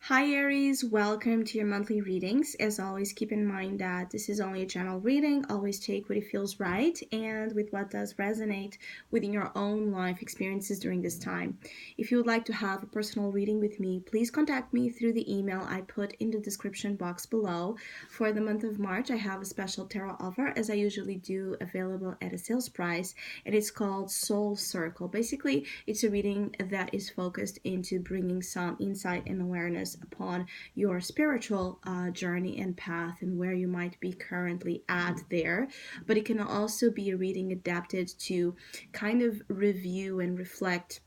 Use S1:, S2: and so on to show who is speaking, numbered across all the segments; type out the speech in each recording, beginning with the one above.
S1: Hi Aries, welcome to your monthly readings. As always, keep in mind that this is only a general reading. Always take what it feels right and with what does resonate within your own life experiences during this time. If you would like to have a personal reading with me, please contact me through the email I put in the description box below. For the month of March, I have a special tarot offer, as I usually do, available at a sales price, and it's called Soul Circle. Basically, it's a reading that is focused into bringing some insight and awareness upon your spiritual journey and path and where you might be currently at there. But it can also be a reading adapted to kind of review and reflect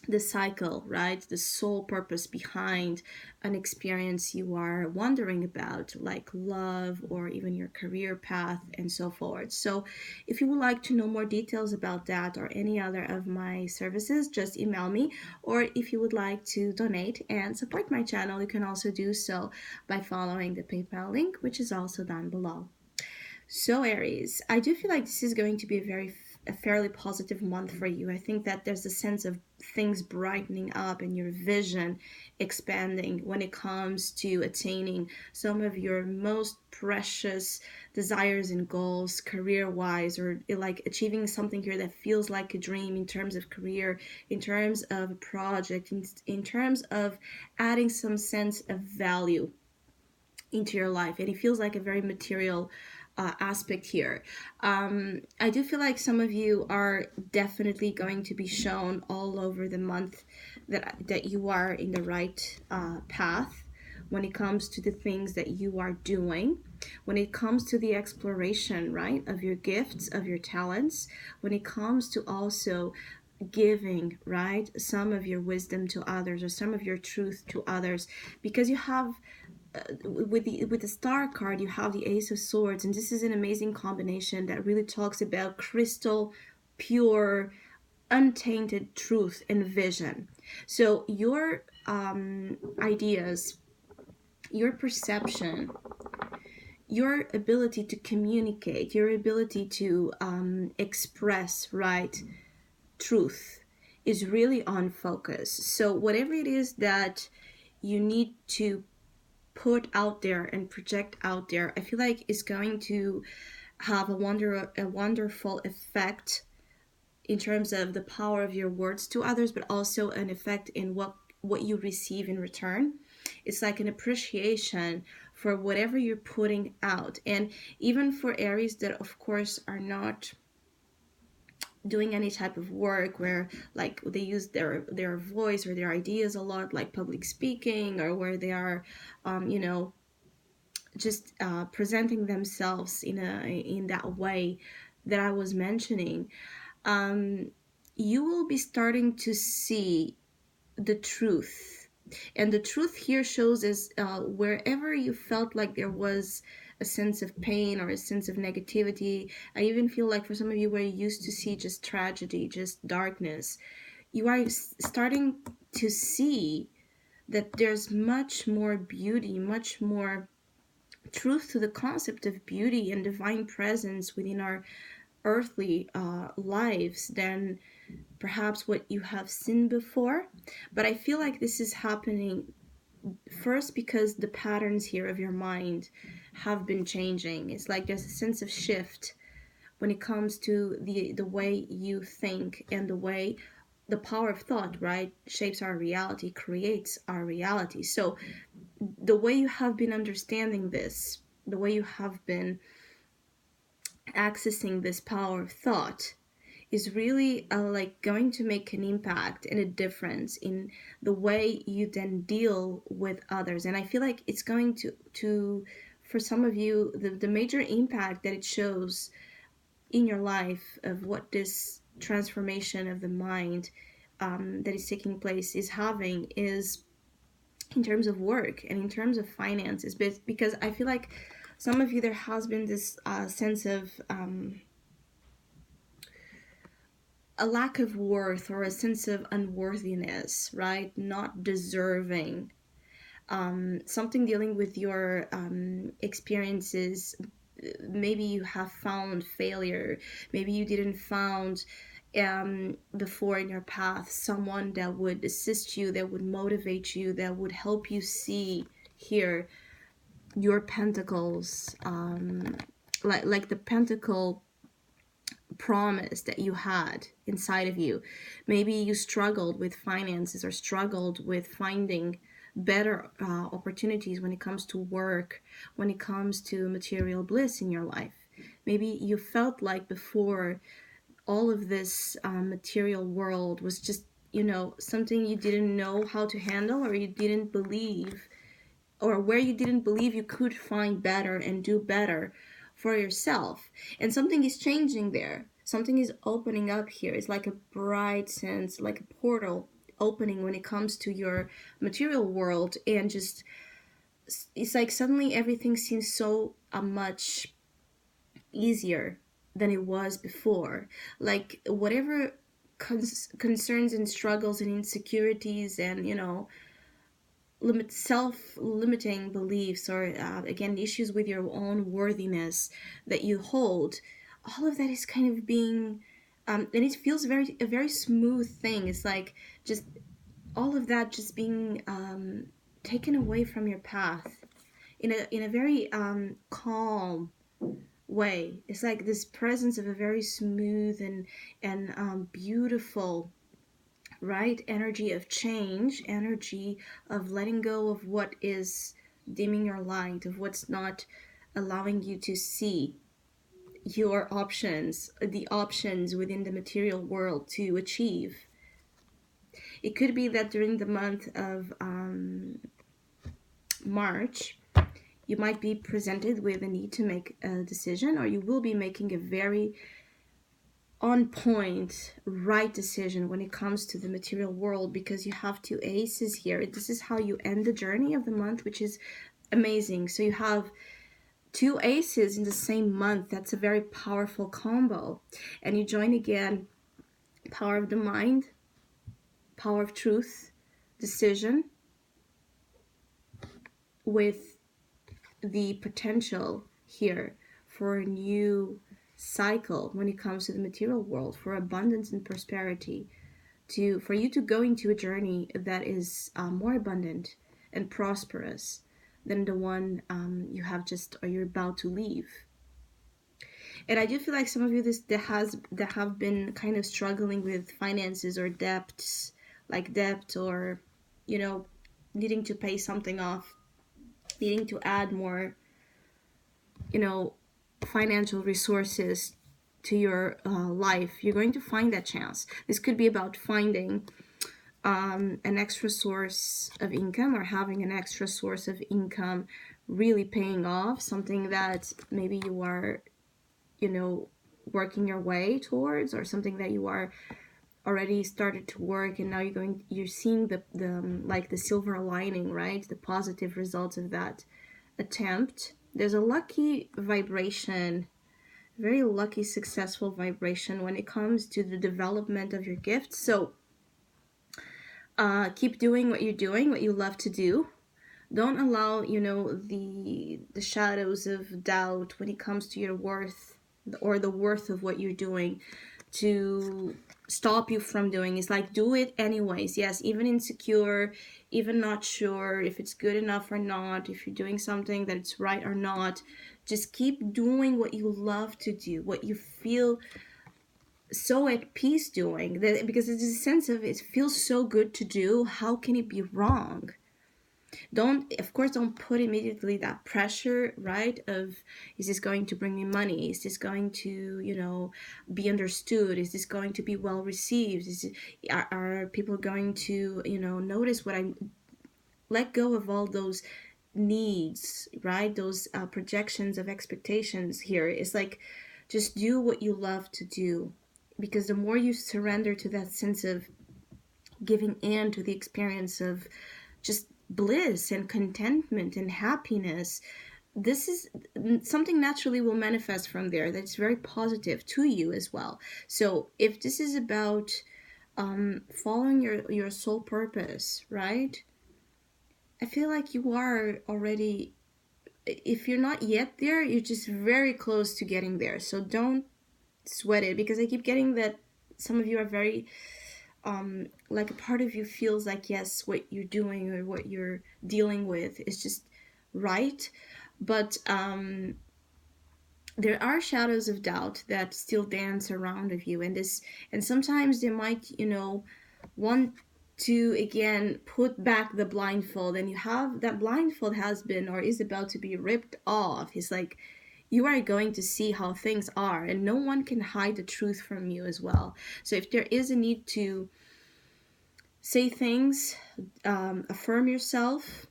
S1: the cycle, right? The sole purpose behind an experience you are wondering about, like love or even your career path and so forth. So, if you would like to know more details about that or any other of my services, just email me. Or if you would like to donate and support my channel, you can also do so by following the PayPal link, which is also down below. So Aries, I do feel like this is going to be a fairly positive month for you. I think that there's a sense of things brightening up and your vision expanding when it comes to attaining some of your most precious desires and goals career-wise, or like achieving something here that feels like a dream in terms of career, in terms of a project, in terms of adding some sense of value into your life, and it feels like a very material aspect here. I do feel like some of you are definitely going to be shown all over the month that you are in the right path when it comes to the things that you are doing, when it comes to the exploration, right, of your gifts, of your talents, when it comes to also giving, right, some of your wisdom to others or some of your truth to others, because you have with the star card, you have the Ace of Swords, and this is an amazing combination that really talks about crystal pure, untainted truth and vision. So your ideas, your perception, your ability to communicate, your ability to express, right, truth is really on focus. So whatever it is that you need to put out there and project out there, I feel like is going to have a wonderful effect in terms of the power of your words to others, but also an effect in what you receive in return. It's like an appreciation for whatever you're putting out. And even for Aries that of course are not doing any type of work where like they use their voice or their ideas a lot, like public speaking, or where they are just presenting themselves in that way that I was mentioning, um, you will be starting to see the truth. And the truth here shows is wherever you felt like there was a sense of pain or a sense of negativity. I even feel like for some of you where you used to see just tragedy, just darkness, you are starting to see that there's much more beauty, much more truth to the concept of beauty and divine presence within our earthly lives than perhaps what you have seen before. But I feel like this is happening first because the patterns here of your mind have been changing. It's like there's a sense of shift when it comes to the way you think, and the power of thought, right, shapes our reality, creates our reality. So the way you have been understanding this, the way you have been accessing this power of thought, is really like going to make an impact and a difference in the way you then deal with others. And I feel like it's going to for some of you, the major impact that it shows in your life of what this transformation of the mind that is taking place is having is in terms of work and in terms of finances. But because I feel like some of you, there has been this sense of a lack of worth or a sense of unworthiness, right? Not deserving. Something dealing with your experiences. Maybe you have found failure. Maybe you didn't found before in your path, someone that would assist you, that would motivate you, that would help you see here your pentacles, like the pentacle promise that you had inside of you. Maybe you struggled with finances or struggled with finding better opportunities when it comes to work, when it comes to material bliss in your life. Maybe you felt like before all of this material world was just, something you didn't know how to handle, or you didn't believe, or where you didn't believe you could find better and do better for yourself. And something is changing there. Something is opening up here. It's like a bright sense, like a portal opening when it comes to your material world. And just, it's like suddenly everything seems so much easier than it was before. Like whatever concerns and struggles and insecurities and, self-limiting beliefs, or again, issues with your own worthiness that you hold, all of that is kind of being and it feels a very smooth thing. It's like just all of that just being taken away from your path in a very calm way. It's like this presence of a very smooth and beautiful, right, energy of change, energy of letting go of what is dimming your light, of what's not allowing you to see your options, the options within the material world to achieve. It could be that during the month of March, you might be presented with a need to make a decision, or you will be making a very on point, right decision when it comes to the material world, because you have two aces here. This is how you end the journey of the month, which is amazing. So you have two aces in the same month. That's a very powerful combo. And you join again power of the mind, power of truth, decision, with the potential here for a new cycle when it comes to the material world, for abundance and prosperity, for you to go into a journey that is more abundant and prosperous than the one you have just, or you're about to leave. And I do feel like some of you that have been kind of struggling with finances or debts, like debt, or needing to pay something off, needing to add more financial resources to your life, you're going to find that chance. This could be about finding an extra source of income, or having an extra source of income really paying off, something that maybe you are, working your way towards, or something that you are already started to work, and now you're seeing the like the silver lining, right? The positive results of that attempt. There's a lucky vibration, very lucky, successful vibration when it comes to the development of your gifts. So keep doing what you're doing, what you love to do. Don't allow, the shadows of doubt when it comes to your worth, or the worth of what you're doing, to stop you from doing. It's like, do it anyways. Yes, even insecure, even not sure if it's good enough or not, if you're doing something that it's right or not, just keep doing what you love to do, what you feel so at peace doing, that because it's a sense of, it feels so good to do, how can it be wrong? Of course, don't put immediately that pressure, right, of, is this going to bring me money, is this going to, be understood, is this going to be well received, are people going to, notice what I'm, let go of all those needs, right, those projections of expectations. Here it's like, just do what you love to do, because the more you surrender to that sense of giving in to the experience of just bliss and contentment and happiness, this is something naturally will manifest from there that's very positive to you as well. So if this is about following your soul purpose, right, I feel like you are already, if you're not yet there, you're just very close to getting there. So don't sweat it, because I keep getting that some of you are very like a part of you feels like, yes, what you're doing or what you're dealing with is just right, but there are shadows of doubt that still dance around of you, and sometimes they might, want to again put back the blindfold, and you have that blindfold has been or is about to be ripped off. It's like you are going to see how things are, and no one can hide the truth from you as well. So if there is a need to say things, affirm yourself.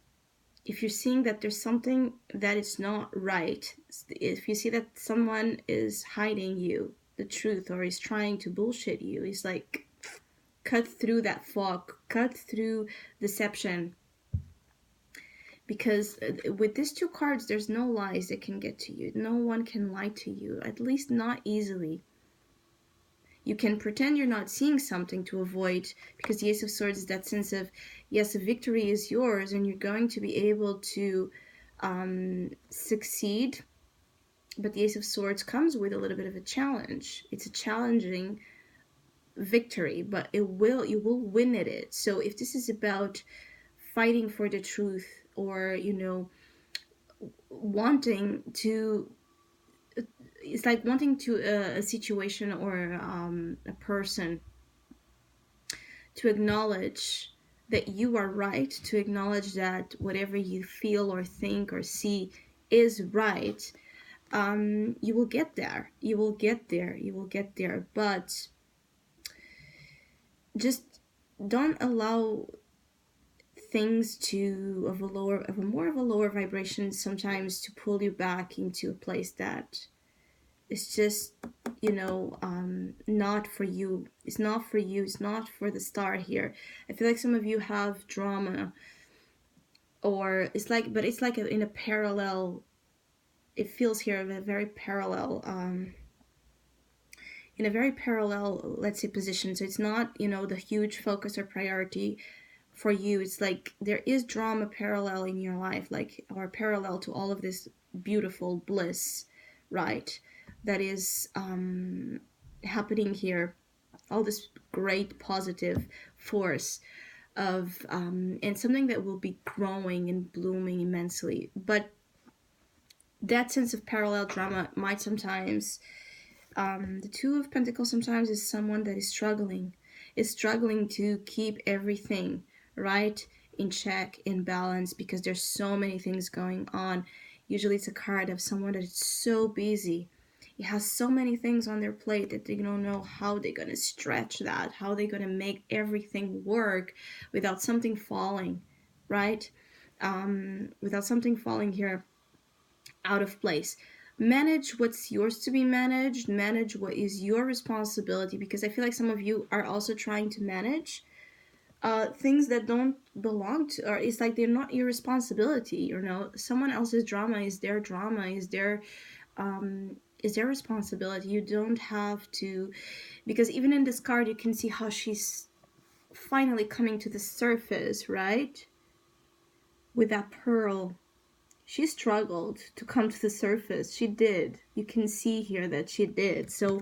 S1: If you're seeing that there's something that is not right, if you see that someone is hiding you the truth or is trying to bullshit you, it's like cut through that fog, cut through deception. Because with these two cards, there's no lies that can get to you. No one can lie to you, at least not easily. You can pretend you're not seeing something to avoid, because the Ace of Swords is that sense of, yes, a victory is yours and you're going to be able to succeed. But the Ace of Swords comes with a little bit of a challenge. It's a challenging victory, but you will win at it. So if this is about fighting for the truth, or wanting to, it's like wanting to a situation or a person to acknowledge that you are right, to acknowledge that whatever you feel or think or see is right, you will get there. You will get there. You will get there. But just don't allow things to of a more of a lower vibration sometimes to pull you back into a place that is just not for you. It's not for you. It's not for the star here. I feel like some of you have drama, or it's like, but it's like in a parallel, it feels here of a very parallel in a very parallel, let's say, position. So it's not, the huge focus or priority for you. It's like there is drama parallel in your life, like, or parallel to all of this beautiful bliss, right? That is happening here. All this great positive force of, and something that will be growing and blooming immensely. But that sense of parallel drama might sometimes, the Two of Pentacles sometimes is someone that is struggling to keep everything right, in check, in balance, because there's so many things going on. Usually it's a card of someone that is so busy. It has so many things on their plate that they don't know how they're going to stretch that, how they're going to make everything work without something falling, right? Without something falling here out of place. Manage what's yours to be managed, manage what is your responsibility, because I feel like some of you are also trying to manage things that don't belong to, or it's like they're not your responsibility. Someone else's drama is their drama, is their responsibility. You don't have to, because even in this card you can see how she's finally coming to the surface, right? With that pearl, she struggled to come to the surface. She did. You can see here that she did. So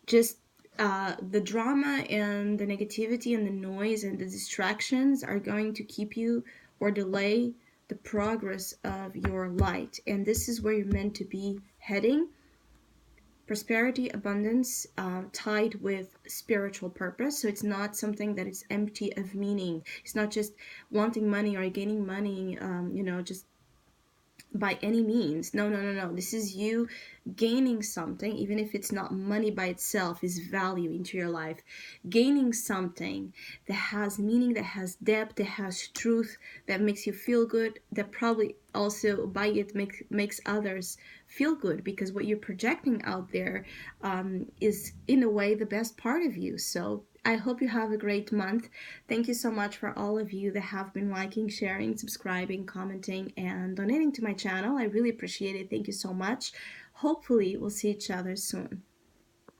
S1: just the drama and the negativity and the noise and the distractions are going to keep you or delay the progress of your light. And this is where you're meant to be heading. Prosperity, abundance, tied with spiritual purpose. So it's not something that is empty of meaning. It's not just wanting money or gaining money, just by any means. No. This is you gaining something, even if it's not money by itself, is value into your life. Gaining something that has meaning, that has depth, that has truth, that makes you feel good, that probably also by it makes others feel good, because what you're projecting out there is in a way the best part of you. So I hope you have a great month. Thank you so much for all of you that have been liking, sharing, subscribing, commenting, and donating to my channel. I really appreciate it. Thank you so much. Hopefully we'll see each other soon.